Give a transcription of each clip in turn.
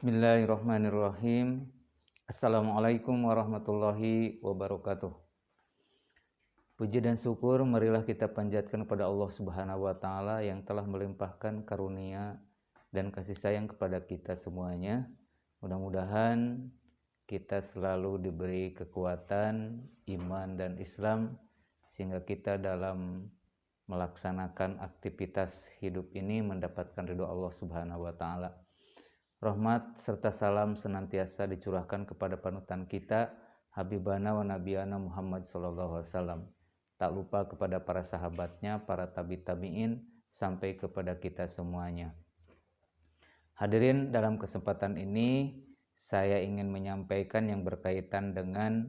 Bismillahirrahmanirrahim. Assalamualaikum warahmatullahi wabarakatuh. Puji dan syukur marilah kita panjatkan kepada Allah Subhanahu wa taala yang telah melimpahkan karunia dan kasih sayang kepada kita semuanya. Mudah-mudahan kita selalu diberi kekuatan iman dan Islam sehingga kita dalam melaksanakan aktivitas hidup ini mendapatkan ridho Allah Subhanahu wa taala. Rahmat serta salam senantiasa dicurahkan kepada panutan kita Habibana wa Nabiyana Muhammad SAW. Tak lupa kepada para sahabatnya, para tabi-tabi'in, sampai kepada kita semuanya. Hadirin, dalam kesempatan ini saya ingin menyampaikan yang berkaitan dengan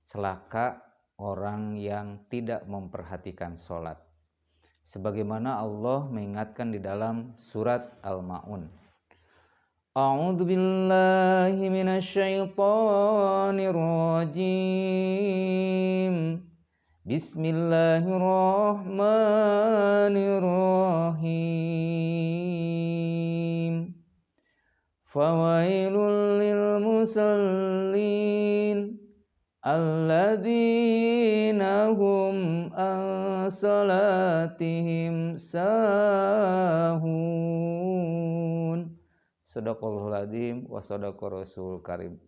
celaka orang yang tidak memperhatikan sholat. Sebagaimana Allah mengingatkan di dalam surat Al-Ma'un. A'udzu billahi minasyaitonir rajim. Bismillahirrahmanirrahim. Fawailul lil musallin alladzina hum an salatihim sahun. Shadaqallahul adzim wa shadaqa rasul karim.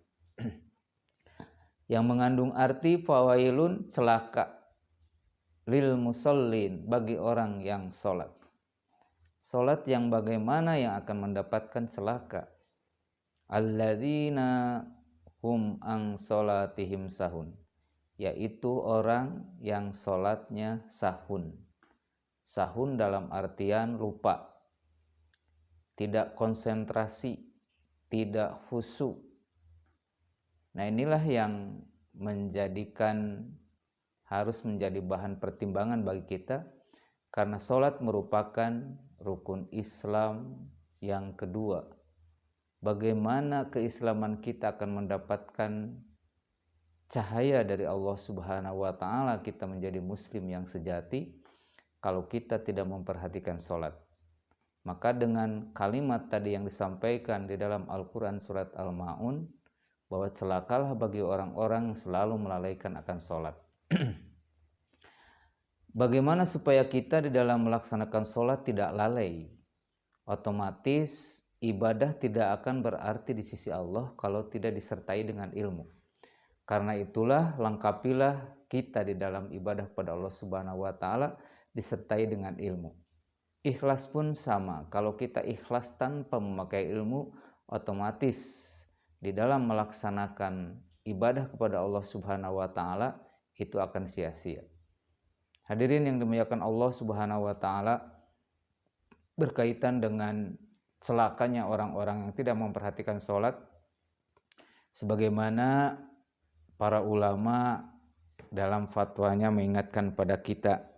Yang mengandung arti fawailun, celaka, lil musallin, bagi orang yang sholat. Sholat yang bagaimana yang akan mendapatkan celaka? Alladzina hum an sholatihim sahun, yaitu orang yang sholatnya sahun. Sahun dalam artian lupa, tidak konsentrasi, tidak khusyuk. Nah, inilah yang harus menjadi bahan pertimbangan bagi kita, karena sholat merupakan rukun Islam yang kedua. Bagaimana keislaman kita akan mendapatkan cahaya dari Allah Subhanahu wa taala, kita menjadi muslim yang sejati, kalau kita tidak memperhatikan sholat. Maka dengan kalimat tadi yang disampaikan di dalam Al-Quran surat Al-Ma'un, bahwa celakalah bagi orang-orang yang selalu melalaikan akan sholat. Bagaimana supaya kita di dalam melaksanakan sholat tidak lalai? Otomatis ibadah tidak akan berarti di sisi Allah kalau tidak disertai dengan ilmu. Karena itulah lengkapilah kita di dalam ibadah kepada Allah Subhanahu wa taala disertai dengan ilmu. Ikhlas pun sama. Kalau kita ikhlas tanpa memakai ilmu, otomatis di dalam melaksanakan ibadah kepada Allah Subhanahu wa taala itu akan sia-sia. Hadirin yang dimuliakan Allah Subhanahu wa taala, berkaitan dengan celakanya orang-orang yang tidak memperhatikan sholat, sebagaimana para ulama dalam fatwanya mengingatkan pada kita,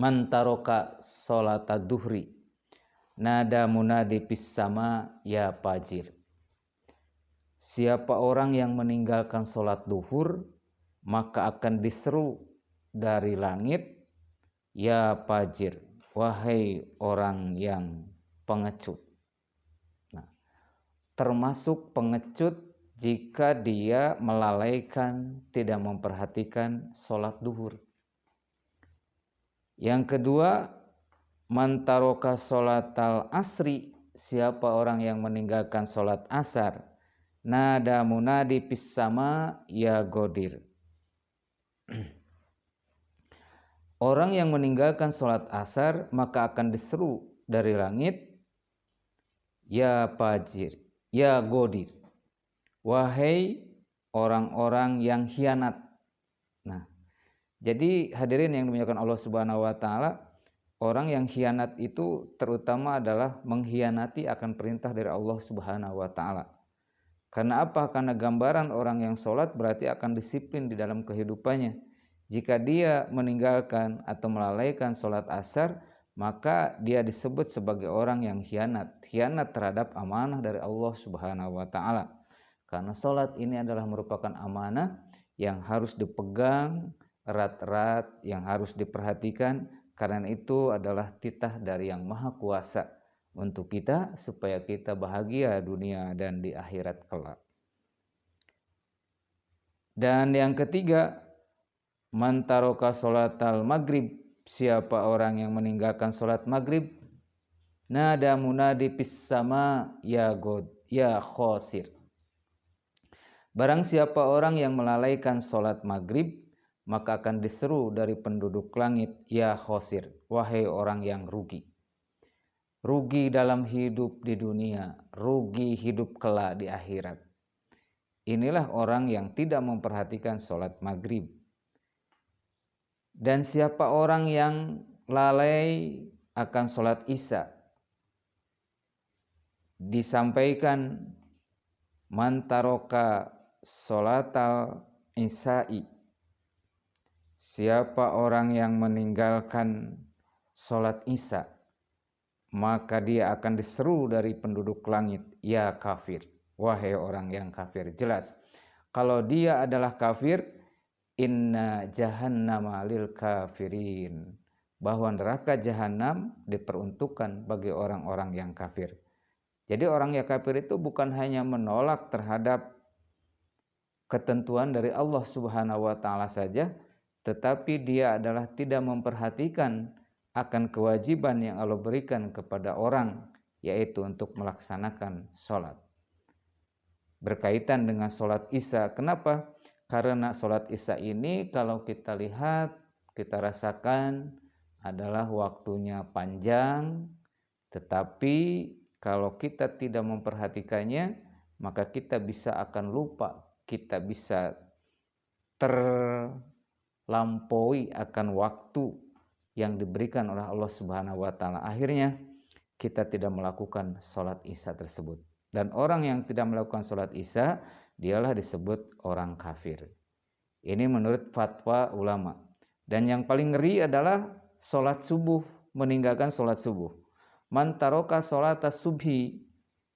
man taroka sholata duhri nada munadi fis sama ya fajir. Siapa orang yang meninggalkan sholat duhur, maka akan diseru dari langit, ya fajir, wahai orang yang pengecut. Nah, termasuk pengecut jika dia melalaikan, tidak memperhatikan sholat duhur. Yang kedua, man taroka sholatal asri, siapa orang yang meninggalkan sholat asar, nada munadi fis sama ya godir. Orang yang meninggalkan sholat asar maka akan diseru dari langit, ya fajir, ya godir, wahai orang-orang yang khianat. Nah, jadi hadirin yang dimuliakan Allah Subhanahu wa taala, orang yang khianat itu terutama adalah mengkhianati akan perintah dari Allah Subhanahu wa taala. Karena apa? Karena gambaran orang yang sholat berarti akan disiplin di dalam kehidupannya. Jika dia meninggalkan atau melalaikan sholat asar, maka dia disebut sebagai orang yang khianat. Khianat terhadap amanah dari Allah Subhanahu wa taala. Karena sholat ini adalah merupakan amanah yang harus dipegang erat-erat, yang harus diperhatikan, karena itu adalah titah dari yang maha kuasa. untuk kita supaya kita bahagia dunia dan di akhirat kelak. Dan yang ketiga, man taroka sholatal maghrib, siapa orang yang meninggalkan sholat maghrib, nada munadi fis sama ya god ya khosir. Barang siapa orang yang melalaikan sholat maghrib, maka akan diseru dari penduduk langit, ya khosir, wahai orang yang rugi. Rugi dalam hidup di dunia, rugi hidup kelak di akhirat. Inilah orang yang tidak memperhatikan sholat maghrib. Dan siapa orang yang lalai akan sholat isya, disampaikan man taroka sholatal isya'i, siapa orang yang meninggalkan sholat isya, maka dia akan diseru dari penduduk langit, ya kafir, wahai orang yang kafir. Jelas kalau dia adalah kafir, inna jahannama lil kafirin, bahwa neraka jahanam diperuntukkan bagi orang-orang yang kafir. Jadi orang yang kafir itu bukan hanya menolak terhadap ketentuan dari Allah Subhanahu wa taala saja, tetapi dia adalah tidak memperhatikan akan kewajiban yang Allah berikan kepada orang, yaitu untuk melaksanakan sholat. Berkaitan dengan sholat isya, kenapa? Karena sholat isya ini kalau kita lihat, kita rasakan adalah waktunya panjang, tetapi kalau kita tidak memperhatikannya, maka kita bisa akan lupa, kita bisa terlampaui akan waktu yang diberikan oleh Allah Subhanahu wa taala. Akhirnya kita tidak melakukan sholat isya tersebut. Dan orang yang tidak melakukan sholat isya, dialah disebut orang kafir. Ini menurut fatwa ulama. Dan yang paling ngeri adalah sholat subuh, meninggalkan sholat subuh. Man taroka sholata subhi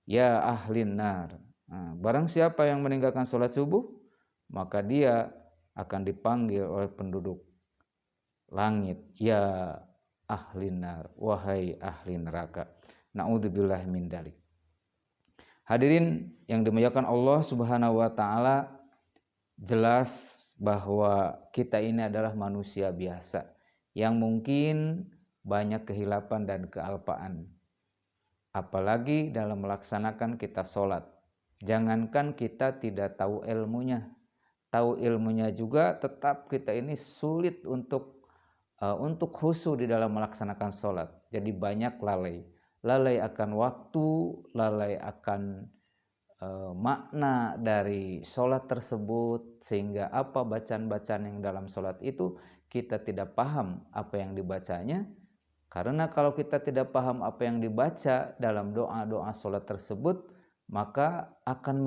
ya ahlin nar. Barang siapa yang meninggalkan sholat subuh, maka dia akan dipanggil oleh penduduk langit, ya ahlin nar, wahai ahli neraka. Na'udzubillah min dalik. Hadirin yang dimuliakan Allah Subhanahu wa taala, jelas bahwa kita ini adalah manusia biasa yang mungkin banyak kehilapan dan kealpaan. Apalagi dalam melaksanakan kita sholat. Jangankan kita tidak tahu ilmunya, juga tetap kita ini sulit untuk khusyuk di dalam melaksanakan sholat. Jadi banyak lalai akan waktu, lalai akan makna dari sholat tersebut, sehingga apa bacaan-bacaan yang dalam sholat itu kita tidak paham apa yang dibacanya. Karena kalau kita tidak paham apa yang dibaca dalam doa-doa sholat tersebut, maka akan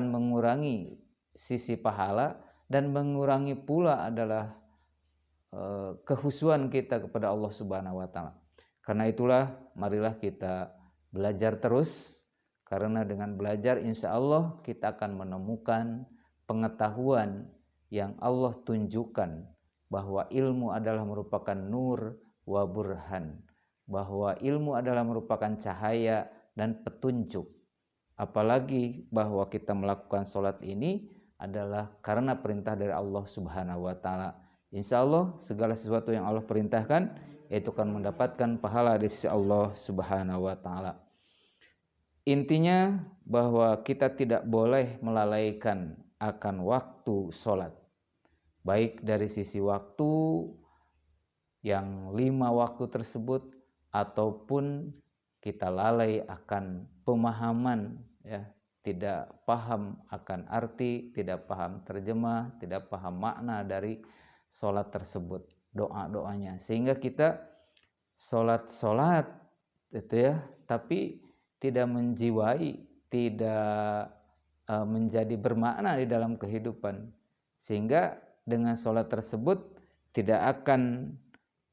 mengurangi sisi pahala dan mengurangi pula adalah kehusuan kita kepada Allah Subhanahu wa taala. Karena itulah marilah kita belajar terus, karena dengan belajar insya Allah kita akan menemukan pengetahuan yang Allah tunjukkan, bahwa ilmu adalah merupakan nur wa burhan, bahwa ilmu adalah merupakan cahaya dan petunjuk. Apalagi bahwa kita melakukan sholat ini adalah karena perintah dari Allah Subhanahu wa taala. Insya Allah segala sesuatu yang Allah perintahkan itu akan mendapatkan pahala di sisi Allah Subhanahu wa taala. Intinya bahwa kita tidak boleh melalaikan akan waktu sholat, baik dari sisi waktu yang 5 waktu tersebut, ataupun kita lalai akan pemahaman, ya, tidak paham akan arti, tidak paham terjemah, tidak paham makna dari sholat tersebut, doa-doanya, sehingga kita sholat itu ya, tapi tidak menjiwai, tidak menjadi bermakna di dalam kehidupan, sehingga dengan sholat tersebut tidak akan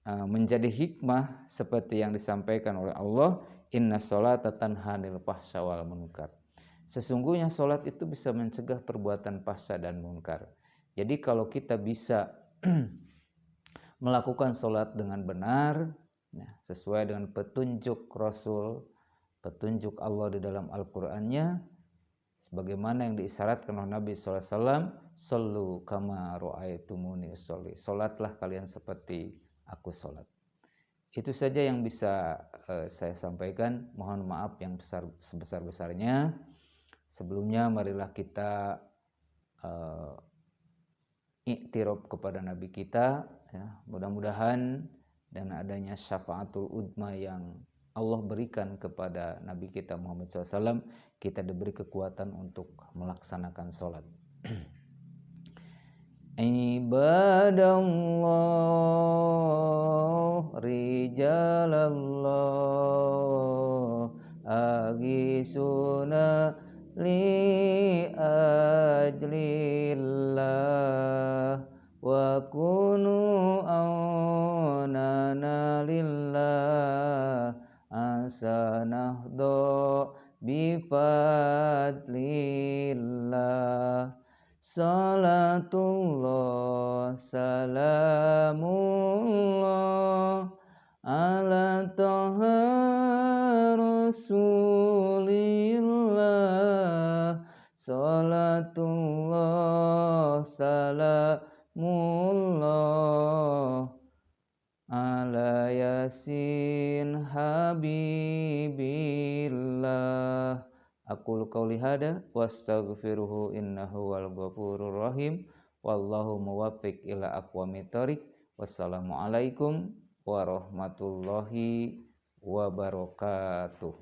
menjadi hikmah seperti yang disampaikan oleh Allah, inna sholata tanha 'anil fahsya wal munkar. Sesungguhnya sholat itu bisa mencegah perbuatan fahsya dan munkar. Jadi kalau kita bisa melakukan sholat dengan benar, Nah, sesuai dengan petunjuk Rasul, petunjuk Allah di dalam Al-Qur'annya, sebagaimana yang diisyaratkan oleh Nabi SAW, sallu kama ra'aitumuni usolli, solatlah kalian seperti aku solat. Itu saja yang bisa saya sampaikan. Mohon maaf yang sebesar-besarnya. Sebelumnya marilah kita iktiraf kepada Nabi kita, ya. Mudah-mudahan dengan adanya syafaatul udma yang Allah berikan kepada Nabi kita Muhammad SAW, kita diberi kekuatan untuk melaksanakan sholat. Ibadallah rijalallah agisuna li ajlillah wa kunu aunana lillah asanahdo bifadlillah. Salatullah salamullah ala taha rasulillah. Salatullah salamullah ala yasin habibillah. Aqulu qauli hada wastaghfiruhu innahu wal ghafurur rahim. Wallahu muwaffiq ila aqwamit thoriq. Wassalamualaikum warahmatullahi wabarakatuh.